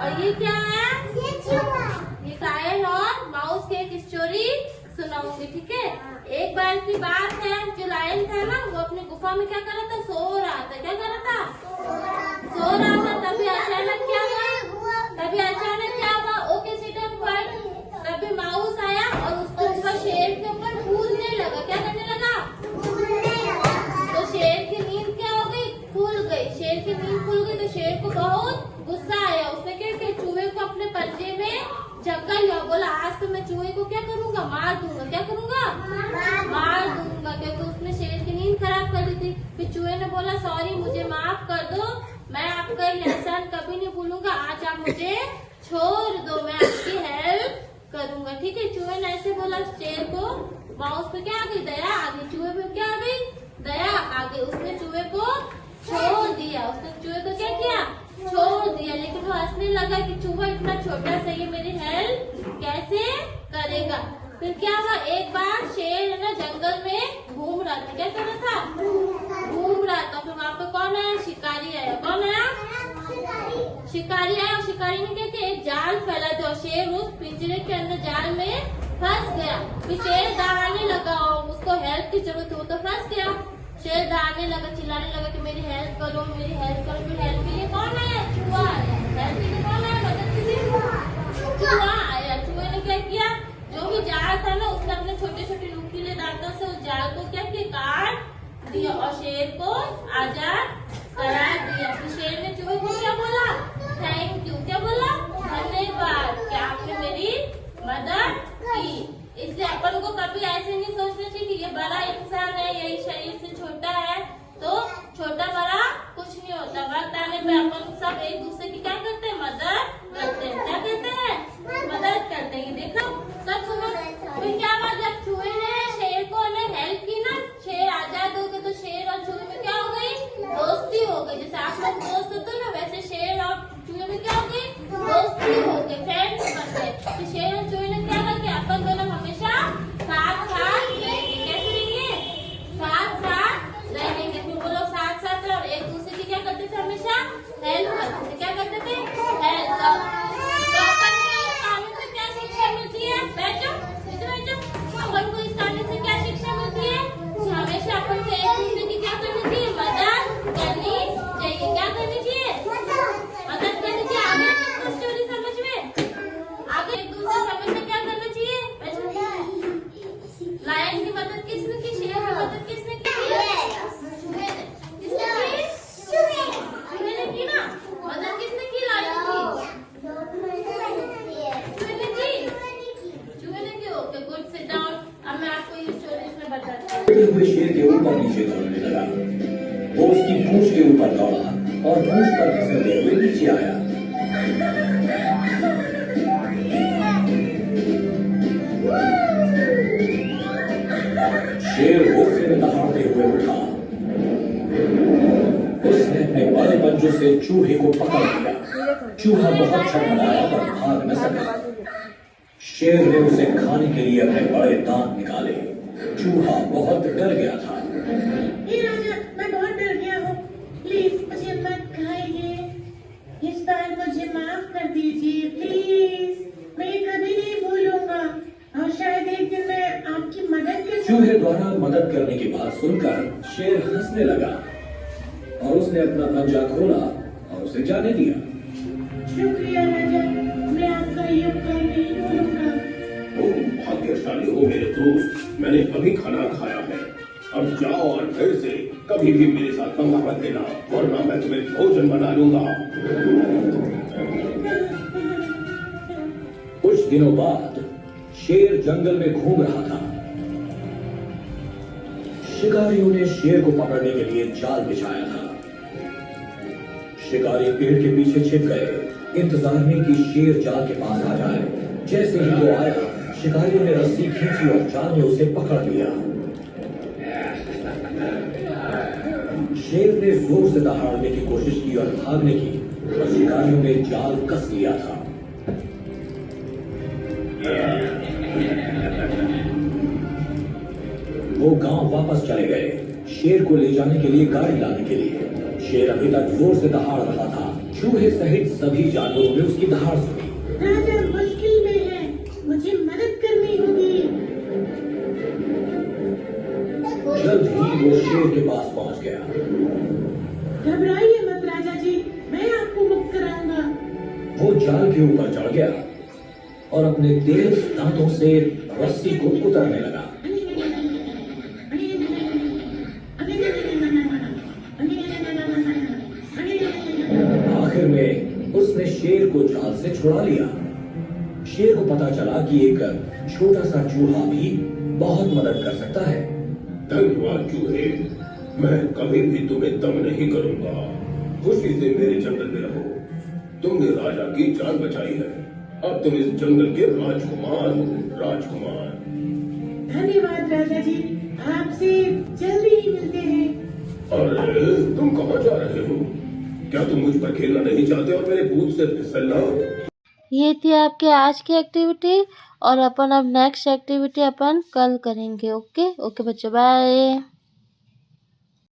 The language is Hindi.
और ये क्या है? ये लायन और माउस की एक स्टोरी सुनाऊंगी, ठीक है। एक बार की बात है, जो लायन था ना वो अपनी गुफा में क्या कर रहा था, सो रहा था। क्या कर रहा था? सो रहा था। तभी अचानक क्या हुआ, ओके सिट अप बट तभी माउस आया और उसके ऊपर शेर के ऊपर कूदने लगा। क्या करने लगा? तो शेर की नींद क्या हो गई? खुल गई। शेर की नींद खुल गई तो शेर को बहुत गुस्सा आया। उसने क्या किया, चूहे को अपने पंजे में जकड़ लिया। बोला आज तो मैं चूहे को क्या करूंगा, मार दूंगा। क्या करूंगा? मार दूंगा, क्योंकि उसने शेर की नींद खराब कर दी थी। फिर चूहे ने बोला सॉरी, मुझे माफ कर दो, मैं आपका एहसान कभी नहीं भूलूंगा, आज आप मुझे छोड़ दो, मैं आपकी हेल्प करूंगा, ठीक है। चूहे ने ऐसे बोला शेर को। माउस पे क्या आ गई? दया आ गई। चूहे पे क्या आ गई? दया आ गई। उसने चूहे को छोड़ दिया। उसने चूहे को क्या किया? छोड़ दिया। लेकिन वो हंसने लगा कि चूहा इतना छोटा सा ये मेरी हेल्प कैसे करेगा। फिर क्या हुआ, एक बार शेर है ना जंगल में घूम रहा था। क्या कर रहा था? घूम रहा था। फिर वहाँ पे कौन आया? शिकारी आया। कौन आया? शिकारी आया। और शिकारी ने क्या किया, एक जाल फैला दिया और शेर उस पिंजरे के अंदर जाल में फंस गया। फिर शेर दहाड़ने लगा और उसको हेल्प की जरूरत थी, वो तो फंस गया। शेर दहाड़ने लगा, चिल्लाने लगा कि मेरी हेल्प करो, मेरी हेल्प करो। फिर हेल्प के लिए कौन आया? चूहा आया। हेल्प के लिए कौन आया? मदद के लिए चूहा आया। चूहे ने क्या किया, जो भी जाल था ना उसने अपने छोटे छोटे नुकीले दांतों से उस जाल को क्या किया, काट दिया और शेर को आजाद करा दिया। फिर शेर ने चूहे को क्या बोला? Thank you. क्या बोला? धन्यवाद कि आपने मेरी मदद की। इसलिए अपन को कभी ऐसे नहीं सोचना चाहिए कि ये बड़ा इंसान है, यही शरीर से छोटा है तो छोटा बड़ा कुछ नहीं होता। वक्त आने पे अपन सब एक दूसरे की क्या करते हैं, मदद करते हैं। क्या कहते हैं? मदद करते हैं। देखो सब सुनो। फिर क्या हुआ, जब चूहे ने शेर को हेल्प की ना, शेर आजाद हो गए। तो शेर और चूहे में क्या हो गई? दोस्ती हो गई। जैसे आप लोग दोस्त होते ना, वैसे शेर और चूहे में क्या हो गई? दोस्ती हो गई, फ्रेंड्स बन गए। तो शेर और चूहे ने क्या किया, अपन दोनों हमेशा साथ साथ रहेंगे। कैसे रहेंगे? साथ साथ रहेंगे। फिर वो लोग साथ साथ रहे और एक दूसरे की क्या करते थे, हमेशा हेल्प करते थे। क्या करते थे? हेल्प। तो अपन को इस कहानी से क्या शिक्षा मिलती है? बैठो बैठो। अपन को इस कहानी से क्या शिक्षा मिलती है? हमेशा अपन को एक दूसरे की क्या करनी चाहिए, मदद करनी चाहिए। क्या करनी चाहिए? मदद करनी चाहिए। आगे सबको स्टोरी समझ में आगे एक दूसरे से हमेशा क्या करना चाहिए? लायन की मदद किसने की? शेर की मदद किसने की? चूहे ने की ना। मदद किसने की? लायन की। चूहे ने की। Okay good, sit down. अब मैं आपको ये स्टोरी इसमें बताती हूँ। शेर के ऊपर नीचे दौड़ने लगा। वो उसकी पूंछ के ऊपर दौड़ा और पूंछ पर फिसलते हुए नीचे आया। शेर गुस्से में दहाड़ते हुए उठा। उसने अपने बड़े पंजों से चूहे को पकड़ लिया। चूहा बहुत छटपटाया पर भाग न सका। शेर ने उसे खाने के लिए अपने बड़े दांत निकाले। चूहा बहुत डर गया था। राजा, मैं बहुत डर गया हूँ, प्लीज मुझे मत खाइए, इस बार मुझे माफ कर दीजिए प्लीज, मैं ये कभी नहीं भूलूंगा और शायद एक दिन मैं आपकी मदद कर। चूहे द्वारा मदद करने की बात सुनकर शेर हंसने लगा और उसने अपना पंजा खोला और उसे जाने दिया। शुक्रिया राजा, मैं आपका ये उपकार नहीं भूलूंगा। ओह भाग्यशाली हो मेरे दोस्त, मैंने अभी खाना खाया है। अब जाओ और फिर से कभी भी मेरे साथ पंगा मत लेना, वरना मैं तुम्हें भोजन बना लूंगा। कुछ दिनों बाद शेर जंगल में घूम रहा था। शिकारियों ने शेर को पकड़ने के लिए जाल बिछाया था। शिकारी पेड़ के पीछे छिप गए, इंतजार में कि शेर जाल के पास आ जाए। जैसे ही वो आया, शिकारियों ने रस्सी खींची और जाल में उसे पकड़ लिया। शेर ने जोर से दहाड़ने की कोशिश की और भागने की, पर शिकारियों ने जाल कस लिया था। वो गांव वापस चले गए, शेर को ले जाने के लिए गाड़ी लाने के लिए। शेर अभी तक जोर से दहाड़ रहा था। चूहे सहित सभी जानवरों ने उसकी दहाड़ सुनी। राजा मुश्किल में है, मुझे मदद करनी होगी। जल्द ही वो शेर के पास पहुंच गया। घबराइए मत राजा जी, मैं आपको मुक्त कराऊंगा। वो जाल के ऊपर चढ़ गया और अपने तेज दांतों से रस्सी को कुतरने लगा। आखिर में उसने शेर को जाल से छुड़ा लिया। शेर को पता चला कि एक छोटा सा चूहा भी बहुत मदद कर सकता है। धन्यवाद चूहे, मैं कभी भी तुम्हें तंग नहीं करूंगा। खुशी से मेरे जंगल में रहो। तुमने राजा की जान बचाई है, अब तुम इस जंगल के राजकुमार हो। राजकुमार। धन्यवाद राजा जी, आपसे जल्दी ही मिलते हैं। अरे तुम कहाँ जा रहे हो? क्या तुम मुझ पर खेलना नहीं चाहते और मेरे पूत से फिसलना? ये थी आपके आज की एक्टिविटी और अपन अब नेक्स्ट एक्टिविटी अपन कल करेंगे। ओके ओके बच्चों, बाय।